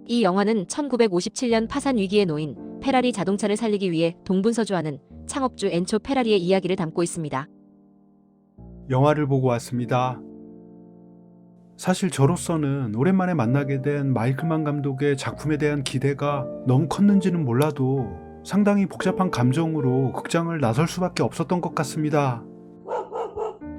이 영화는 1957년 파산 위기에 놓인 페라리 자동차를 살리기 위해 동분서주하는 창업주 엔초 페라리의 이야기를 담고 있습니다. 영화를 보고 왔습니다. 사실 저로서는 오랜만에 만나게 된 마이클만 감독의 작품에 대한 기대가 너무 컸는지는 몰라도 상당히 복잡한 감정으로 극장을 나설 수밖에 없었던 것 같습니다.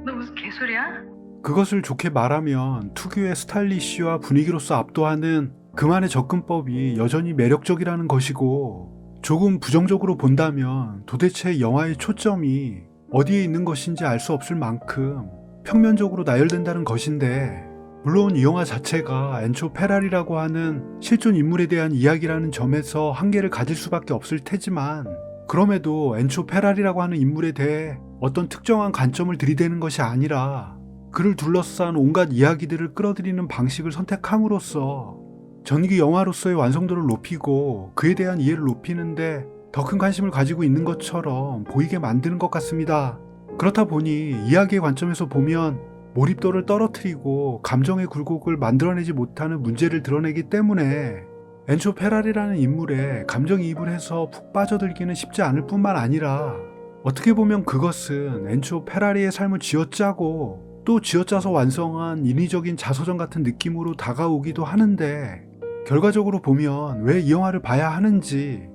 너 무슨 개소리야? 그것을 좋게 말하면 특유의 스타일리쉬와 분위기로서 압도하는 그만의 접근법이 여전히 매력적이라는 것이고, 조금 부정적으로 본다면 도대체 영화의 초점이 어디에 있는 것인지 알 수 없을 만큼 평면적으로 나열된다는 것인데, 물론 이 영화 자체가 엔초 페라리라고 하는 실존 인물에 대한 이야기라는 점에서 한계를 가질 수밖에 없을 테지만, 그럼에도 엔초 페라리라고 하는 인물에 대해 어떤 특정한 관점을 들이대는 것이 아니라 그를 둘러싼 온갖 이야기들을 끌어들이는 방식을 선택함으로써 전기 영화로서의 완성도를 높이고 그에 대한 이해를 높이는데 더 큰 관심을 가지고 있는 것처럼 보이게 만드는 것 같습니다. 그렇다 보니 이야기의 관점에서 보면 몰입도를 떨어뜨리고 감정의 굴곡을 만들어내지 못하는 문제를 드러내기 때문에 엔초 페라리라는 인물에 감정이입을 해서 푹 빠져들기는 쉽지 않을 뿐만 아니라, 어떻게 보면 그것은 엔초 페라리의 삶을 쥐어짜고 또 쥐어짜서 완성한 인위적인 자서전 같은 느낌으로 다가오기도 하는데, 결과적으로 보면 왜 이 영화를 봐야 하는지,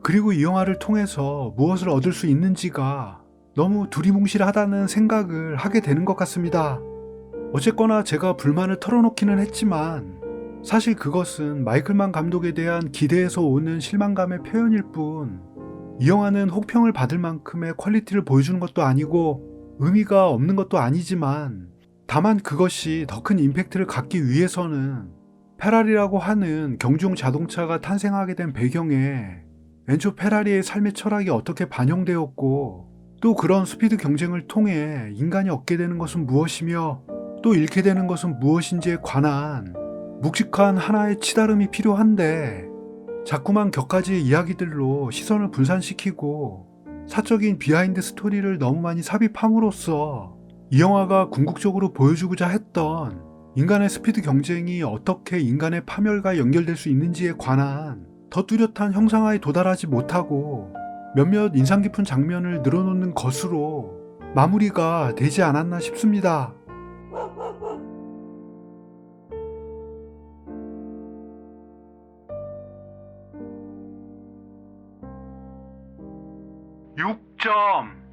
그리고 이 영화를 통해서 무엇을 얻을 수 있는지가 너무 두리뭉실하다는 생각을 하게 되는 것 같습니다. 어쨌거나 제가 불만을 털어놓기는 했지만 사실 그것은 마이클만 감독에 대한 기대에서 오는 실망감의 표현일 뿐, 이 영화는 혹평을 받을 만큼의 퀄리티를 보여주는 것도 아니고 의미가 없는 것도 아니지만, 다만 그것이 더 큰 임팩트를 갖기 위해서는 페라리라고 하는 경주용 자동차가 탄생하게 된 배경에 엔초 페라리의 삶의 철학이 어떻게 반영되었고, 또 그런 스피드 경쟁을 통해 인간이 얻게 되는 것은 무엇이며 또 잃게 되는 것은 무엇인지에 관한 묵직한 하나의 치달음이 필요한데, 자꾸만 격가지의 이야기들로 시선을 분산시키고 사적인 비하인드 스토리를 너무 많이 삽입함으로써 이 영화가 궁극적으로 보여주고자 했던 인간의 스피드 경쟁이 어떻게 인간의 파멸과 연결될 수 있는지에 관한 더 뚜렷한 형상화에 도달하지 못하고 몇몇 인상 깊은 장면을 늘어놓는 것으로 마무리가 되지 않았나 싶습니다. 6점.